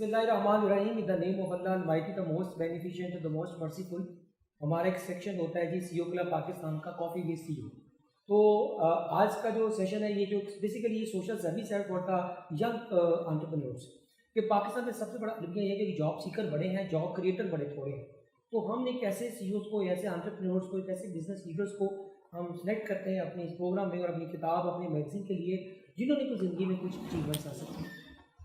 اللہ الرحمن الرحیم. In the name of اللہ almighty, the most beneficent, the most merciful. ہمارا ایک سیکشن ہوتا ہے جی سی او کلب پاکستان کا, کافی وی سی او. تو آج کا جو سیشن ہے یہ جو بیسیکلی یہ سوشل سروس ہے فار دا ینگ انٹرپرینورس, کہ پاکستان میں سب سے بڑا المیہ یہ ہے کہ جاب سیکر بڑے ہیں, جاب کریٹر بڑے تھوڑے ہیں. تو ہم نے کیسے سی اوز کو, ایسے انٹرپرینورس کو, ایسے بزنس لیڈرس کو ہم سلیکٹ کرتے ہیں اپنے اس پروگرام میں اور اپنی کتاب, اپنے میگزین کے لیے, جنہوں نے کچھ زندگی میں کچھ اچیومنٹس حاصل کی.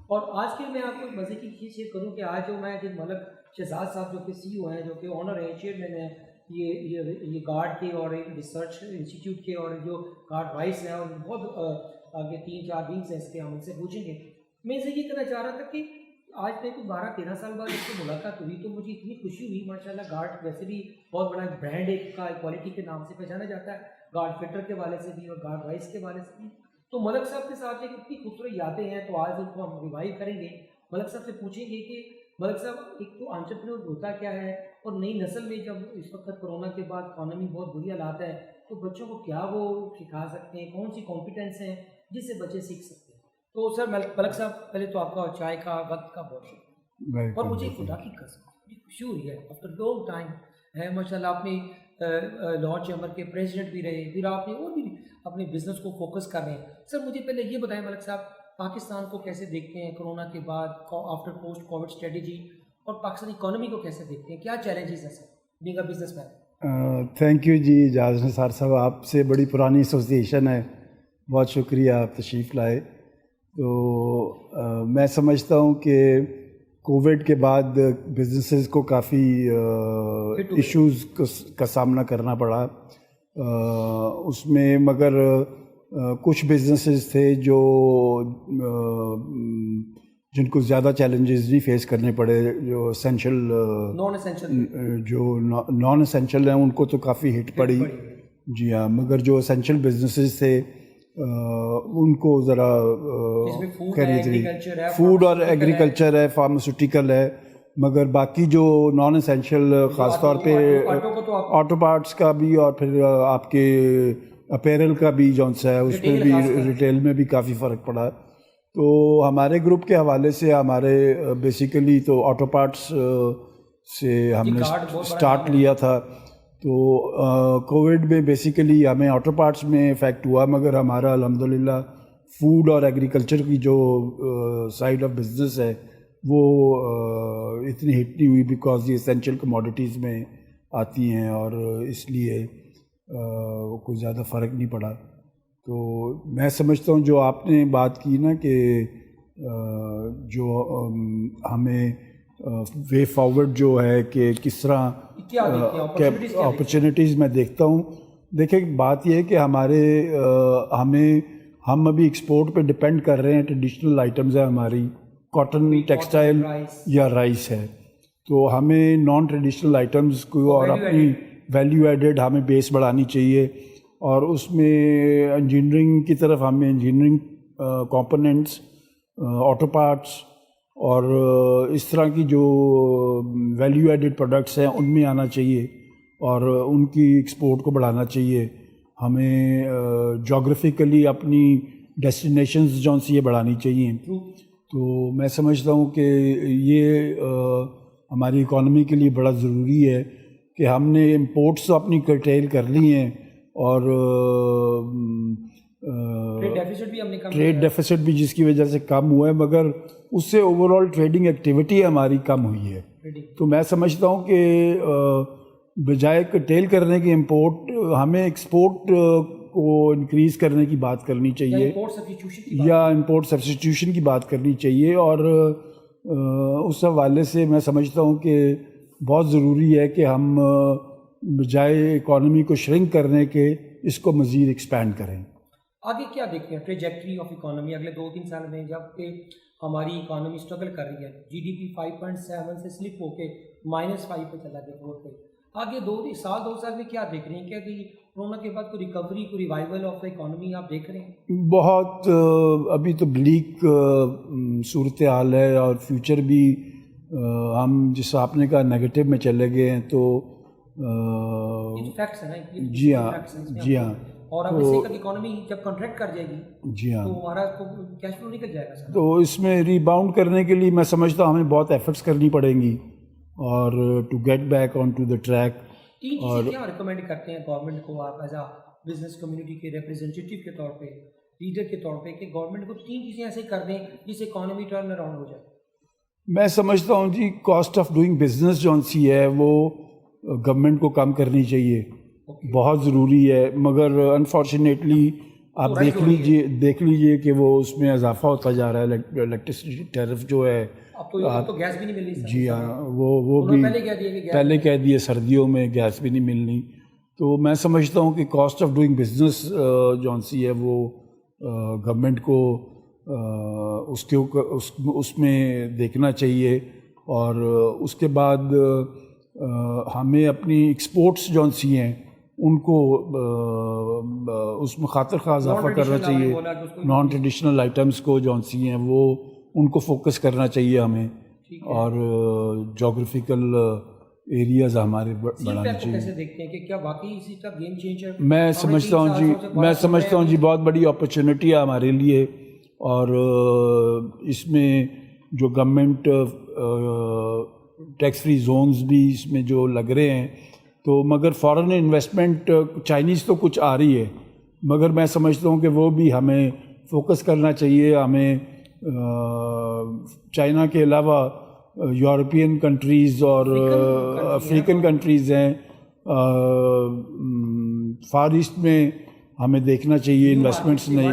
اور آج کے میں آپ کو مزے کی چیز شیئر کروں کہ آج جو میں جن ملک شہزاد صاحب جو کہ سی او ہیں, جو کہ آنر ہیں, چیئرمین ہیں یہ گارڈ کے اور ریسرچ انسٹیٹیوٹ کے, اور جو گارڈ وائس ہیں, اور بہت آگے 3-4 ونگس ہیں اس کے, ہم ان سے پوچھیں گے. میں اسے یہ کہنا چاہ رہا تھا کہ آج میں کو 12-13 سال بعد اس سے ملاقات ہوئی تو مجھے اتنی خوشی ہوئی. ماشاء اللہ گارڈ ویسے بھی بہت بڑا برانڈ ایک کا کوالٹی کے نام سے پہچانا جاتا ہے, گارڈ فٹر کے والے سے بھی اور گارڈ وائس کے والے سے بھی. تو ملک صاحب کے ساتھ ایک اتنی خوبصورت یادیں ہیں, تو آج ان کو ہم ریوائو کریں گے. ملک صاحب سے پوچھیں گے کہ ملک صاحب ایک تو انٹرپرینور ہوتا کیا ہے, اور نئی نسل میں جب اس وقت کرونا کے بعد اکانومی بہت بری حالات ہے, تو بچوں کو کیا وہ سکھا سکتے ہیں, کون سی کمپیٹنس ہیں جس سے بچے سیکھ سکتے ہیں. تو سر ملک صاحب پہلے تو آپ کا چائے کا وقت کا بہت شکریہ, اور مجھے خدا کی قسم خوشی ہو رہی ہے آفٹر لانگ ٹائم ہے. ماشاء اللہ آپ نے لارڈ چیمبر کے پریزیڈنٹ بھی رہے, پھر آپ نے اور بھی اپنے بزنس کو فوکس کر رہے ہیں. سر مجھے پہلے یہ بتائیں ملک صاحب, پاکستان کو کیسے دیکھتے ہیں کرونا کے بعد, آفٹر پوسٹ کووڈ اسٹریٹجی, اور پاکستانی اکانومی کو کیسے دیکھتے ہیں, کیا چیلنجز ہیں sir being a business? Thank you ji Ejaz Nisar صاحب, آپ سے بڑی پرانی ایسوسیشن ہے, بہت شکریہ آپ تشریف لائے. تو میں سمجھتا ہوں کہ کووڈ کے بعد بزنسز کو کافی ایشوز کا سامنا کرنا پڑا اس میں, مگر کچھ بزنسز تھے جو جن کو زیادہ چیلنجز بھی فیس کرنے پڑے, جو اسینشل جو نان اسینشل ہیں ان کو تو کافی ہٹ پڑی. جی ہاں, مگر جو اسینشل بزنسز تھے ان کو ذرا فوڈ اور ایگریکلچر ہے, فارماسیوٹیکل ہے, مگر باقی جو نان اسینشل خاص طور پہ آٹو پارٹس کا بھی, اور پھر آپ کے اپیرل کا بھی جو ہے اس میں بھی, ریٹیل میں بھی کافی فرق پڑا. تو ہمارے گروپ کے حوالے سے ہمارے بیسیکلی تو آٹو پارٹس سے ہم نے اسٹارٹ لیا تھا. تو کووڈ میں بیسیکلی ہمیں آٹو پارٹس میں افیکٹ ہوا, مگر ہمارا الحمدللہ فوڈ اور ایگریکلچر کی جو سائڈ آف بزنس ہے وہ اتنی ہٹ نہیں ہوئی, بیکاز یہ اسینشل کموڈیٹیز میں آتی ہیں, اور اس لیے کوئی زیادہ فرق نہیں پڑا. تو میں سمجھتا ہوں جو آپ نے بات کی نا کہ جو ہمیں وے فارورڈ جو ہے کہ کس طرح اپرچونیٹیز میں دیکھتا ہوں. دیکھیں بات یہ ہے کہ ہم ابھی ایکسپورٹ پہ ڈپینڈ کر رہے ہیں. ٹریڈیشنل آئٹمز ہیں ہماری, کاٹن, ٹیکسٹائل یا رائس ہے, تو ہمیں نان ٹریڈیشنل آئٹمز کو اور اپنی ویلیو ایڈیڈ ہمیں بیس بڑھانی چاہیے, اور اس میں انجینئرنگ کی طرف ہمیں انجینئرنگ کمپوننٹس, آٹو پارٹس اور اس طرح کی جو ویلیو ایڈڈ پروڈکٹس ہیں ان میں آنا چاہیے, اور ان کی ایکسپورٹ کو بڑھانا چاہیے. ہمیں جغرافیکلی اپنی ڈیسٹینیشنز جو سی یہ بڑھانی چاہیے. تو میں سمجھتا ہوں کہ یہ ہماری اکانومی کے لیے بڑا ضروری ہے کہ ہم نے امپورٹس اپنی کرٹیل کر لی ہیں, اور ٹریڈ ڈیفیسٹ بھی جس کی وجہ سے کم ہوا ہے, مگر اس سے اوور آل ٹریڈنگ ایکٹیویٹی ہماری کم ہوئی ہے. تو میں سمجھتا ہوں کہ بجائے کرٹیل کرنے کے امپورٹ, ہمیں ایکسپورٹ کو انکریز کرنے کی بات کرنی چاہیے, یا امپورٹ سبسٹیٹیوشن کی بات کرنی چاہیے. اور اس حوالے سے میں سمجھتا ہوں کہ بہت ضروری ہے کہ ہم بجائے اکانومی کو شرنک کرنے کے اس کو مزید ایکسپینڈ کریں. آگے کیا دیکھتے ہیں ٹریجیکٹری آف اکانومی اگلے 2-3 سال میں, جب کہ ہماری اکانومی اسٹرگل کر رہی ہے, جی ڈی پی 5.7 سے سلپ ہو کے -5 پہ چلا گیا, 4 پہ. آگے 2 سال میں کیا دیکھ رہے ہیں, کیا کہ کورونا کے بعد کوئی ریکوری, کوئی ریوائول آف دا اکانومی آپ دیکھ رہے ہیں؟ بہت ابھی تو بلیک صورتحال ہے, اور فیوچر بھی ہم جس آپ نے کہا نیگیٹو میں چلے گئے ہیں. تو جی ہاں, اور اب اس سے اکانومی جب کنٹریکٹ کر جائے گی جی ہاں تو ہمارا کیش فلو نکل جائے گا سر. تو اس میں ریباؤنڈ کرنے کے لیے میں سمجھتا ہوں ہمیں بہت ایفرٹس کرنی پڑیں گی اور to get back on to the track. تین چیزیں کیا ریکمینڈ کرتے ہیں گورنمنٹ کو آپ ایز اے بزنس کمیونٹی کے ریپرزینٹیو کے طور پہ, لیڈر کے طور پہ, کہ گورنمنٹ کو تین چیزیں ایسے کر دیں جس سے اکانومی ٹرن اراؤنڈ ہو جائے؟ میں سمجھتا ہوں جی کاسٹ آف ڈوئنگ بزنس جو سی ہے وہ گورنمنٹ کو کم کرنی چاہیے, بہت ضروری ہے. مگر انفارچونیٹلی آپ دیکھ لیجئے کہ وہ اس میں اضافہ ہوتا جا رہا ہے. الیکٹرسٹی ٹیرف جو ہے اب تو گیس بھی نہیں مل رہی. جی ہاں وہ بھی پہلے کہہ دیے سردیوں میں گیس بھی نہیں ملنی. تو میں سمجھتا ہوں کہ کاسٹ آف ڈوئنگ بزنس جو سی ہے وہ گورنمنٹ کو اس میں دیکھنا چاہیے. اور اس کے بعد ہمیں اپنی ایکسپورٹس جو سی ہیں ان کو اس میں خاطر خواہ اضافہ کرنا چاہیے. نان ٹریڈیشنل آئٹمس کو جو سی ہیں وہ ان کو فوکس کرنا چاہیے ہمیں, اور جغرافیکل ایریاز ہمارے بڑھانے چاہیے. میں سمجھتا ہوں جی بہت بڑی اپرچونٹی ہے ہمارے لیے. اور اس میں جو گورنمنٹ ٹیکس فری زونز بھی اس میں جو لگ رہے ہیں, تو مگر فارن انویسٹمنٹ چائنیز تو کچھ آ رہی ہے, مگر میں سمجھتا ہوں کہ وہ بھی ہمیں فوکس کرنا چاہیے. ہمیں چائنا کے علاوہ یورپین کنٹریز اور افریقن کنٹریز ہیں, فار ایسٹ میں ہمیں دیکھنا چاہیے انویسٹمنٹس. نہیں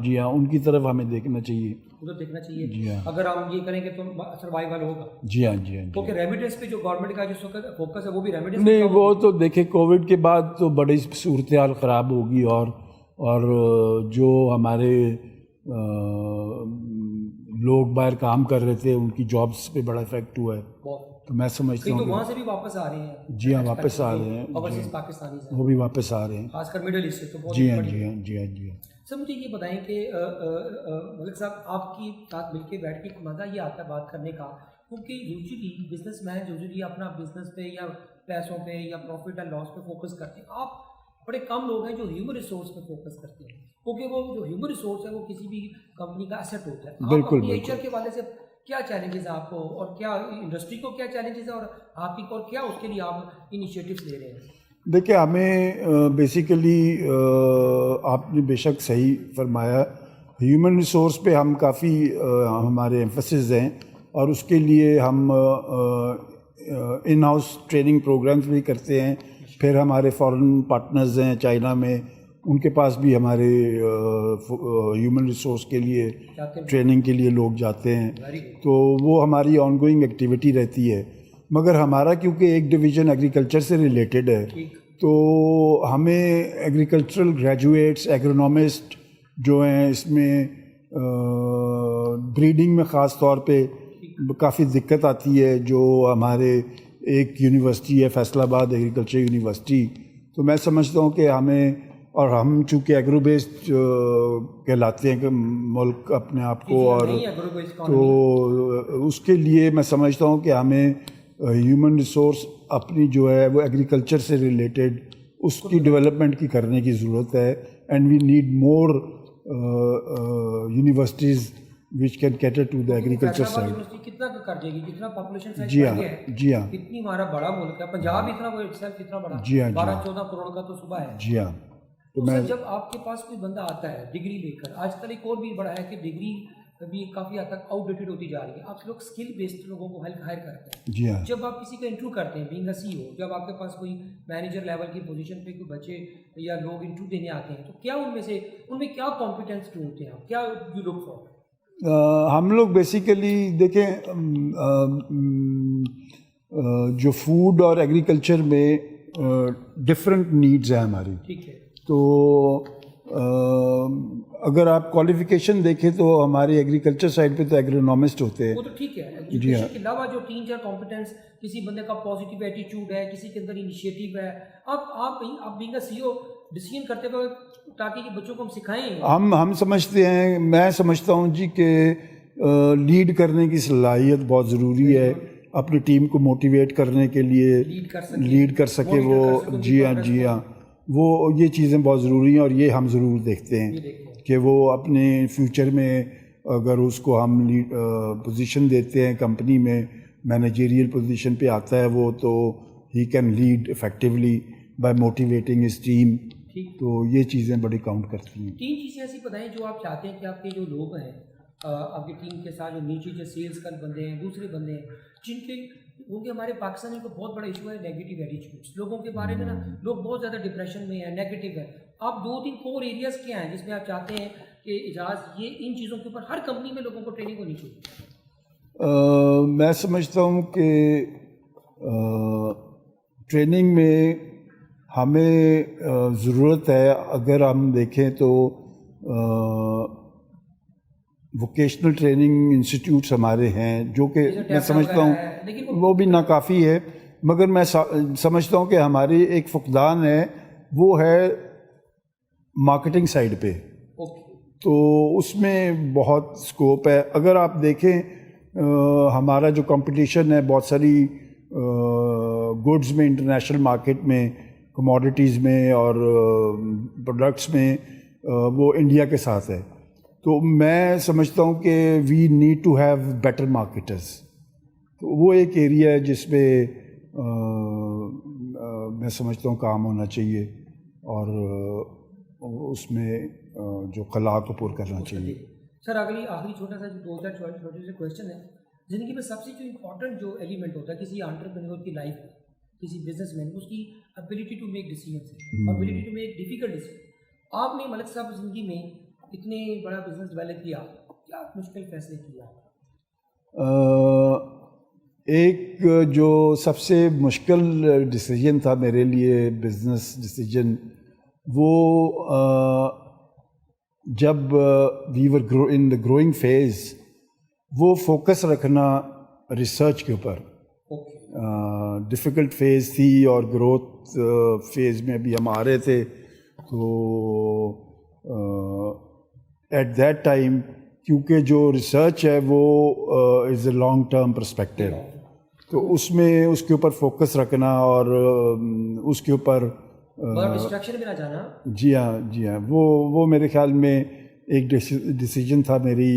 جی ہاں ان کی طرف ہمیں دیکھنا چاہیے. دیکھنا چاہیے. جی ہاں, اگر ہم یہ کریں گے تو سروائیول ہوگا. جی ہاں کیونکہ ریمیڈنس پہ جو گورنمنٹ کا جو فوکس ہے وہ بھی ریمیڈنس نہیں, وہ تو دیکھیں کووڈ کے بعد تو بڑی صورتحال خراب ہوگی, اور جو ہمارے لوگ باہر کام کر رہے تھے ان کی جابس پہ بڑا افیکٹ ہوا ہے. تو میں سمجھتا ہوں وہاں سے بھی واپس آ رہے ہیں. جی ہاں واپس آ رہے ہیں, وہ بھی واپس آ رہے ہیں, خاص کر مڈل ایسٹ سے. تو جی ہاں. سر مجھے یہ بتائیں کہ ملک صاحب آپ کی ساتھ مل کے بیٹھ کے مزہ یہ آتا ہے بات کرنے کا, کیونکہ یوزلی بزنس مین یوزلی اپنا بزنس پہ یا پیسوں پہ یا پروفٹ اینڈ لاس پہ فوکس کرتے ہیں. آپ بڑے کم لوگ ہیں جو ہیومن ریسورس پہ فوکس کرتے ہیں, کیونکہ وہ جو ہیومن ریسورس ہے وہ کسی بھی کمپنی کا ایسٹ ہوتا ہے. بالکل. ایچ آر کے والے سے کیا چیلنجز ہیں آپ کو, اور کیا انڈسٹری کو کیا چیلنجز ہیں, اور آپ کی اور کیا اس کے لیے آپ انیشیٹوز لے رہے ہیں؟ دیکھیں ہمیں بیسیکلی آپ نے بے شک صحیح فرمایا, ہیومن ریسورس پہ ہم کافی ہمارے ایمفسس ہیں, اور اس کے لیے ہم ان ہاؤس ٹریننگ پروگرامز بھی کرتے ہیں. پھر ہمارے فارن پارٹنرز ہیں چائنا میں, ان کے پاس بھی ہمارے ہیومن ریسورس کے لیے ٹریننگ کے لیے لوگ جاتے ہیں. تو وہ ہماری آن گوئنگ ایکٹیویٹی رہتی ہے. مگر ہمارا کیونکہ ایک ڈویژن ایگریکلچر سے ریلیٹڈ ہے, تو ہمیں ایگریکلچرل گریجویٹس ایگرونامسٹ جو ہیں اس میں بریڈنگ میں خاص طور پہ کافی دقت آتی ہے. جو ہمارے ایک یونیورسٹی ہے فیصل آباد ایگریکلچر یونیورسٹی, تو میں سمجھتا ہوں کہ ہمیں, اور ہم چونکہ ایگرو بیسڈ کہلاتے ہیں کہ ملک اپنے آپ کو, اور تو اس کے لیے میں سمجھتا ہوں کہ ہمیں ہیومن ریسورس اپنی جو ہے وہ ایگریکلچر سے ریلیٹڈ اس کی ڈیولپمنٹ کی کرنے کی ضرورت ہے. And we need more universities which can cater to the agriculture side. کتنا کر دے گی, جتنا پاپولیشن سائز جی ہاں جی ہاں کتنی ہمارا بڑا ملک ہے, پنجاب اتنا وہ ایٹسیلف کتنا بڑا, جی ہاں 12-14 کروڑ کا تو صوبہ ہے. جی ہاں. تو سر جب آپ کے پاس کوئی بندہ آتا ہے ڈگری لے کر, آج کل ایک اور بھی بڑا ہے کہ ڈگری بھی کافی حد تک آؤٹ ڈیٹڈ ہوتی جا رہی ہے, آپ لوگ اسکل بیسڈ لوگوں کو ہائر کرتے ہیں. جی ہاں. جب آپ کسی کا انٹرویو کرتے ہیں بینگ اے سی او, جب آپ کے پاس کوئی مینیجر لیول کی پوزیشن پہ کوئی بچے یا لوگ انٹرویو دینے آتے ہیں, تو کیا ان میں کیا کمپیٹنس ڈھونڈتے ہیں آپ, کیا یو لک فار؟ ہم لوگ بیسیکلی دیکھیں جو فوڈ اور ایگریکلچر میں ڈفرینٹ نیڈز ہیں ہماری. ٹھیک ہے. تو اگر آپ کوالیفیکیشن دیکھیں تو ہمارے ایگریکلچر سائڈ پہ تو ایگرونامسٹ ہوتے ہیں. وہ تو ٹھیک ہے. جی ہاں. اس کے علاوہ جو 3-4 کمپیٹنس, کسی بندے کا پازیٹیو ایٹیچیوڈ ہے, کسی کے اندر انیشیٹو ہے, آپ being a C O decision کرتے ہوئے تاکہ یہ بچوں کو ہم سکھائیں. ہم سمجھتے ہیں, میں سمجھتا ہوں جی کہ لیڈ کرنے کی صلاحیت بہت ضروری ہے. اپنی ٹیم کو موٹیویٹ کرنے کے لیے لیڈ کر سکے وہ. جی ہاں. وہ یہ چیزیں بہت ضروری ہیں، اور یہ ہم ضرور دیکھتے ہیں کہ وہ اپنے فیوچر میں اگر اس کو ہم پوزیشن دیتے ہیں کمپنی میں، مینیجریل پوزیشن پہ آتا ہے وہ، تو he can lead effectively by motivating his team. تو یہ چیزیں بڑی کاؤنٹ کرتی ہیں. 3 چیزیں ایسی بتائیں جو آپ چاہتے ہیں کہ آپ کے جو لوگ ہیں آپ کی ٹیم کے ساتھ، جو نیچے جو سیلس کا بندے ہیں، دوسرے بندے ہیں، جن کے کیونکہ ہمارے پاکستان میں بہت بڑا ایشو ہے نیگیٹو ایٹیٹیوڈس، لوگوں کے بارے میں نا لوگ بہت زیادہ ڈپریشن میں ہیں، نیگیٹو ہے. آپ 2-3 کور ایریاز کیا ہیں جس میں آپ چاہتے ہیں کہ اجاز یہ ان چیزوں کے اوپر ہر کمپنی میں لوگوں کو ٹریننگ ہونی چاہیے؟ میں سمجھتا ہوں کہ ٹریننگ میں ہمیں ضرورت ہے. اگر ہم دیکھیں تو ووکیشنل ٹریننگ انسٹیٹیوٹس ہمارے ہیں جو کہ میں سمجھتا ہوں وہ بھی ناکافی ہے، مگر میں سمجھتا ہوں کہ ہماری ایک فقدان ہے، وہ ہے مارکیٹنگ سائڈ پہ. تو اس میں بہت اسکوپ ہے. اگر آپ دیکھیں ہمارا جو کمپٹیشن ہے بہت ساری گڈز میں، انٹرنیشنل مارکیٹ میں، کموڈیٹیز میں اور پروڈکٹس میں، وہ انڈیا کے ساتھ ہے. تو میں سمجھتا ہوں کہ we need to have better marketers. تو وہ ایک ایریا ہے جس پہ میں سمجھتا ہوں کام ہونا چاہیے، اور اس میں جو خلا کو پور کرنا چاہیے. سر آخری چھوٹا سا 2-4 چھوٹے سے کویشچن ہے. زندگی میں سب سے جو امپورٹنٹ جو ایلیمنٹ ہوتا ہے کسی انٹرپرینور کی لائف میں، کسی بزنس مین، اس کی ابیلٹی ٹو میک ڈیسیجنس ہے، ability to make difficult decision. آپ نے ملک صاحب زندگی میں اتنے بڑا بزنس ڈیولپ کیا، کیا مشکل فیصلے کیا؟ ایک جو سب سے مشکل ڈیسیجن تھا میرے لیے، بزنس ڈیسیجن، وہ جب وی ور ان دا گروئنگ فیز، وہ فوکس رکھنا ریسرچ کے اوپر. ڈیفیکلٹ فیز تھی اور گروتھ فیز میں ابھی ہم آ رہے تھے. تو ایٹ دیٹ ٹائم، کیونکہ جو ریسرچ ہے وہ از اے لانگ ٹرم پرسپیکٹیو، تو اس میں اس کے اوپر فوکس رکھنا اور اس کے اوپر ڈسٹریکشن بھی نہ جانا. جی ہاں وہ میرے خیال میں ایک ڈیسیجن تھا میری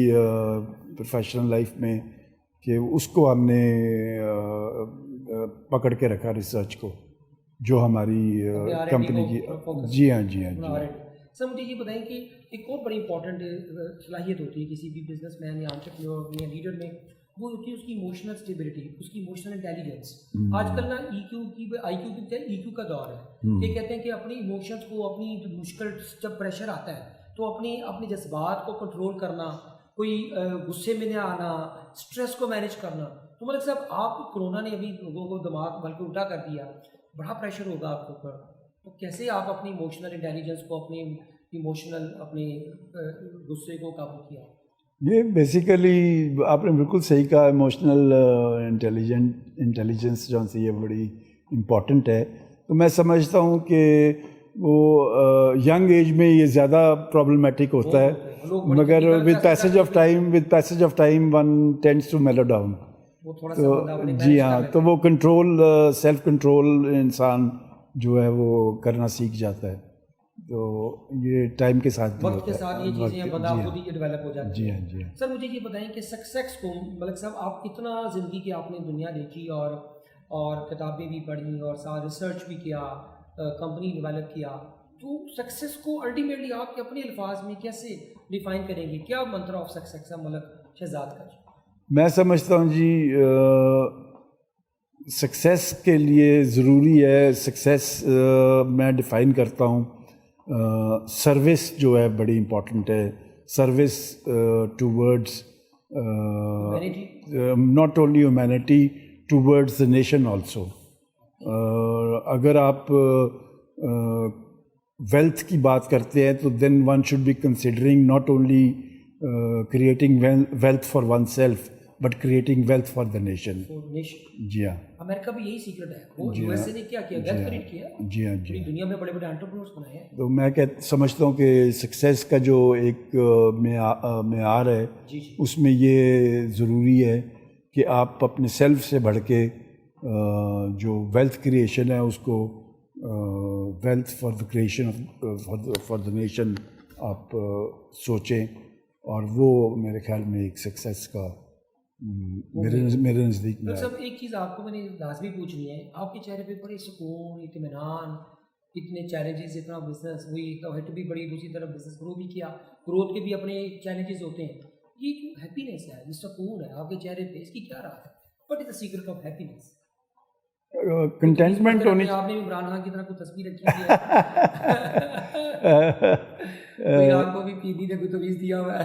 پروفیشنل لائف میں، کہ اس کو ہم نے پکڑ کے رکھا، ریسرچ کو، جو ہماری کمپنی کی. جی ہاں. سر مجھے یہ بتائیں کہ ایک اور بڑی امپورٹنٹ صلاحیت ہوتی ہے کسی بھی بزنس مین یا انٹرپرینور میں یا لیڈر میں، وہ ہوتی ہے اس کی ایموشنل اسٹیبلٹی، اس کی ایموشنل انٹیلیجنس. آج کل نا آئی کیو کی بجائے ای کیو کا دور ہے. یہ کہتے ہیں کہ اپنی ایموشنس کو، اپنی مشکل جب پریشر آتا ہے تو اپنے جذبات کو کنٹرول کرنا، کوئی غصے میں نہ آنا، اسٹریس کو مینیج کرنا. تو ملک صاحب آپ کرونا نے ابھی لوگوں کو دماغ بلکہ الٹا کر دیا، بڑا پریشر ہوگا آپ کے اوپر، تو کیسے آپ اپنی ایموشنل انٹیلیجنس کو، اپنی ایموشنل اپنے غصے کو قابو کیا؟ یہ بیسیکلی آپ نے بالکل صحیح کہا. ایموشنل انٹیلیجنس جو ہے یہ بڑی امپورٹنٹ ہے. تو میں سمجھتا ہوں کہ وہ ینگ ایج میں یہ زیادہ پرابلمیٹک ہوتا ہے، مگر with passage of time one tends to mellow down. جی ہاں، تو وہ کنٹرول، سیلف کنٹرول انسان جو ہے وہ کرنا سیکھ جاتا ہے. تو یہ ٹائم کے ساتھ وقت کے ساتھ یہ چیزیں بندہ خود ہی ڈیولپ ہو جاتی ہیں. جی ہاں. سر مجھے یہ بتائیں کہ سکسیس کو، ملک صاحب آپ اتنا زندگی کی آپ نے دنیا دیکھی اور کتابیں بھی پڑھی اور ساتھ ریسرچ بھی کیا، کمپنی ڈیولپ کیا، تو سکسیس کو الٹیمیٹلی آپ کے اپنے الفاظ میں کیسے ڈیفائن کریں گے؟ کیا منتر آف سکسیس ہے ملک شہزاد کا؟ میں سمجھتا ہوں جی سکسیس کے لیے ضروری ہے، سکسیس میں ڈیفائن کرتا ہوں سروس جو ہے بڑی امپورٹنٹ ہے. Service towards not only humanity, towards the nation also. اگر آپ ویلتھ کی بات کرتے ہیں تو then one should be considering not only creating wealth for oneself but creating wealth for the nation. جی ہاں. امریکہ بھی یہی سیکرٹ ہے، وہ یو ایس اے نے کیا ویلتھ کریٹ کیا. جی ہاں. دنیا میں بڑے بڑے انٹرپرینورز بنائے ہیں. تو میں سمجھتا ہوں کہ سکسیس کا جو ایک معیار ہے، اس میں یہ ضروری ہے کہ آپ اپنے سیلف سے بڑھ کے جو ویلتھ کریشن ہے اس کو wealth for the creation for the nation آپ سوچیں، اور وہ میرے خیال میں ایک سکسیس کا میرے نزدیک میں. سب ایک چیز آپ کو میں نے لازمی پوچھنی ہے، آپ کے چہرے پہ بڑے سکون، اطمینان، اتنے چیلنجز، اتنا بزنس ہوئی تو ہٹ بھی بڑی، دوسری طرف بزنس گرو بھی کیا، گروتھ کے بھی اپنے چیلنجز ہوتے ہیں. یہ جو ہیپینیس ہے، یہ سکون ہے آپ کے چہرے پہ، اس کی کیا راز ہے؟ What is the secret of happiness? Contentment ہونی. آپ نے عمران خان کی طرح کوئی تصویر رکھی ہے؟ کوئی آپ کو بھی پی ڈی نے کوئی تویز دیا ہوا ہے؟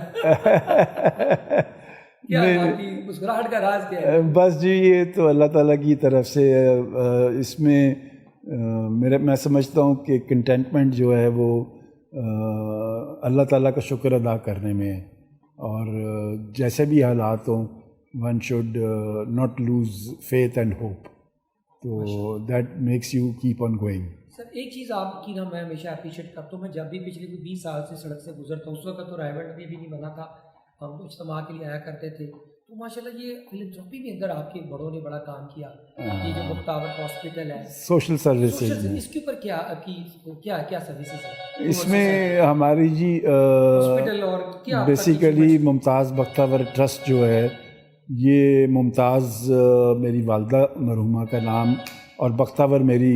کیا آپ کی مسکراہٹ کا راز کیا ہے؟ بس جی یہ تو اللہ تعالیٰ کی طرف سے اس میں میں سمجھتا ہوں کہ کنٹینٹمنٹ جو ہے وہ اللہ تعالیٰ کا شکر ادا کرنے میں ہے، اور جیسے بھی حالات ہوں one should not lose faith and hope, تو that makes you keep on going. Sir ایک چیز آپ کی نا میں ہمیشہ اپریشیٹ کرتا ہوں، میں جب بھی پچھلے 20 سال سے سڑک سے گزرتا ہوں، اس وقت تو رائے گنج میں بھی نہیں بنا تھا، ہم تو اجتماع کے لیے آیا کرتے تھے، تو ماشاء اللہ یہ فلنتھراپی میں اندر آپ کے بڑوں نے بڑا کام کیا. یہ جو مختار ہاسپٹل ہے، سوشل سروسز، اس کے اوپر کیا سروسز ہیں اس میں ہماری جی ہاسپٹل، اور کیا بیسیکلی ممتاز بختیور ٹرسٹ جو ہے، یہ ممتاز میری والدہ مرحومہ کا نام اور بختیور میری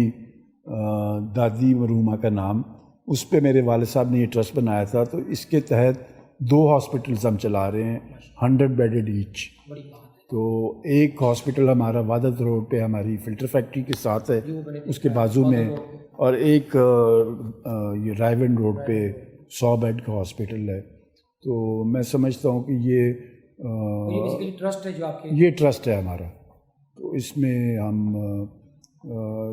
دادی مرحومہ کا نام، اس پہ میرے والد صاحب نے یہ ٹرسٹ بنایا تھا. تو اس کے تحت 2 ہاسپٹلز ہم چلا رہے ہیں، 100 بیڈڈ ایچ. تو ایک ہاسپٹل ہمارا وادت روڈ پہ ہماری فلٹر فیکٹری کے ساتھ ہے، اس کے بازو میں، اور ایک یہ رائیون روڈ پہ 100 بیڈ کا ہاسپٹل ہے. تو میں سمجھتا ہوں کہ یہ ٹرسٹ ہے ہمارا. تو اس میں ہم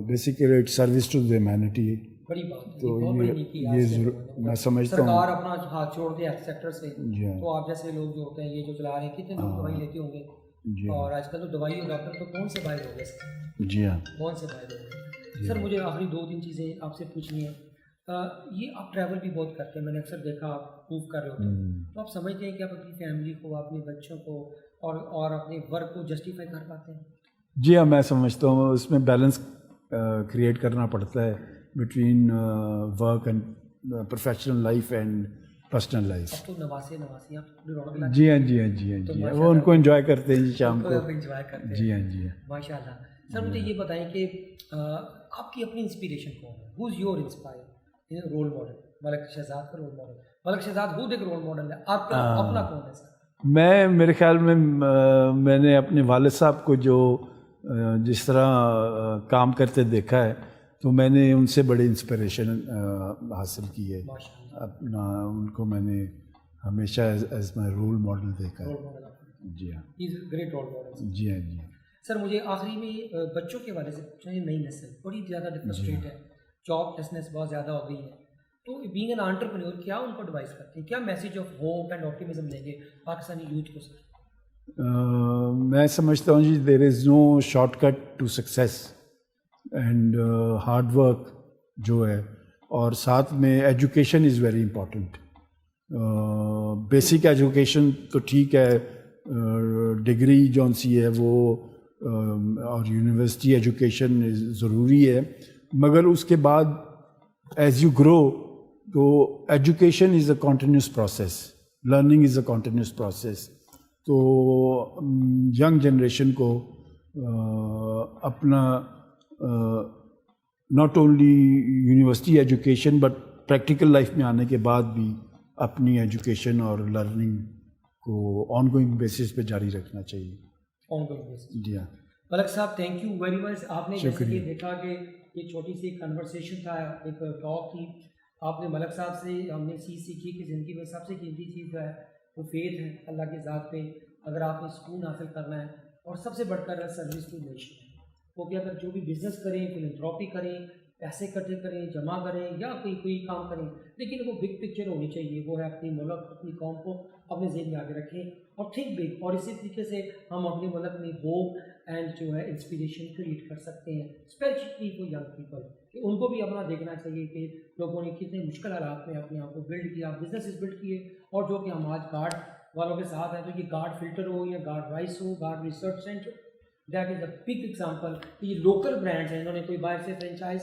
basically service to the humanity. تو یہ میں سمجھتا ہوں سرکار اپنا ہاتھ چھوڑ دے ہیلتھ سیکٹر سے، تو آپ جیسے لوگ جو ہوتے ہیں یہ جو چلا رہے ہیں، کتنے لوگ دوائی لیتے ہوں گے، اور آج کل تو دوائی اور ڈاکٹر تو کون سے باہر ہو گئے؟ جی ہاں، کون سے باہر ہو گئے؟ سر مجھے آخری 2-3 چیزیں آپ سے پوچھنی ہیں. یہ آپ ٹریول بھی بہت کرتے ہیں، میں نے اکثر دیکھا آپ موو کر رہے ہوتے ہیں، تو آپ سمجھتے ہیں کہ آپ اپنی فیملی کو، اپنے بچوں کو اور اپنے ورک کو جسٹیفائی کر پاتے ہیں؟ جی ہاں، میں سمجھتا ہوں اس میں بیلنس کریٹ کرنا پڑتا ہے between work and professional life and personal life. اب تو نواسی آپ جی ہاں، وہ ان کو انجوائے کرتے ہیں جی شام کو. انجوائے کرتے ہیں. جی ہاں ماشاء اللہ. سر مجھے یہ بتائیں کہ آپ کی اپنی انسپریشن کون ہے؟ Who is your inspire role model? Malik Shahzad کا رول ماڈل، ملک شہزاد خود ایک رول ماڈل ہے، آپ کا اپنا کون ہے سر؟ میرے خیال میں میں نے اپنے والد صاحب کو جو جس طرح کام کرتے دیکھا ہے، تو میں نے ان سے بڑی انسپریشن حاصل کی ہے. اپنا ان کو میں نے ہمیشہ ایز مائی رول ماڈل دیکھا ہے. جی ہاں، گریٹ رول ماڈل. جی ہاں جی. سر مجھے آخری میں بچوں کے حوالے سے پوچھنا ہے، نئی نسل بڑی زیادہ فرسٹریٹ ہے، جاب لیسنس بہت زیادہ ہو گئی ہے، تو بینگ این انٹرپرینور کیا ان کو ایڈوائز کرتے ہیں، کیا message of hope and optimism لیں گے پاکستانی یوتھ کو؟ سر میں سمجھتا ہوں جی there is no shortcut to success, and hard work جو ہے، اور ساتھ میں education is very important. Basic education تو ٹھیک ہے، ڈگری جون سی ہے وہ اور یونیورسٹی ایجوکیشن ضروری ہے، مگر اس کے بعد ایز یو گرو تو education is a continuous process, learning is a continuous process. تو ینگ جنریشن کو اپنا not only university education but practical life میں آنے کے بعد بھی اپنی ایجوکیشن اور لرننگ کو آن گوئنگ بیسس پہ جاری رکھنا چاہیے. On going basis. جی ہاں ملک صاحب تھینک یو ویری مچ. آپ نے جیسے کہ دیکھا کہ یہ چھوٹی سی کنورسیشن تھا، ایک ٹاک تھی، آپ نے ملک صاحب سے ہم نے چیز سیکھی کہ زندگی میں سب سے قیمتی چیز ہے وہ فیتھ ہے اللہ کی ذات پہ. اگر آپ نے سکون حاصل کرنا ہے، اور سب سے بڑھ کر سروس ٹو نیشن ہے، وہ کہ اگر جو بھی بزنس کریں، فلنتھراپی کریں، پیسے اکٹھے کریں، جمع کریں، یا کوئی کام کریں، لیکن وہ بگ پکچر ہونی چاہیے، وہ ہے اپنی ملک، اپنی قوم کو اپنے ذہن میں آگے رکھیں اور تھنک بگ. اور اسی طریقے سے ہم اپنے ملک میں ہوپ اینڈ جو ہے انسپریشن کریٹ کر سکتے ہیں، اسپیشلی فور ینگ پیپل، کہ ان کو بھی اپنا دیکھنا چاہیے کہ لوگوں نے کتنے مشکل حالات میں اپنے آپ کو بلڈ کیا، بزنسز بلڈ کیے، اور جو کہ ہم آج گارڈ والوں کے ساتھ ہیں، تو یہ گارڈ فلٹر ہو یا guard rice who, guard research centre, that is a big example. یہ لوکل برانڈس ہیں، انہوں نے کوئی باہر سے فرینچائز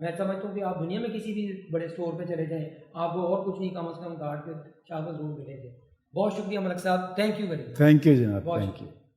میں سمجھتا ہوں کہ آپ دنیا میں کسی بھی بڑے اسٹور پہ چلے جائیں آپ کو اور کچھ نہیں کم از کم کارڈ پہ چاول ضرور ملیں گے. بہت شکریہ ملک صاحب, thank you very much. Thank you جناب, بہت تھینک شکریہ. یو.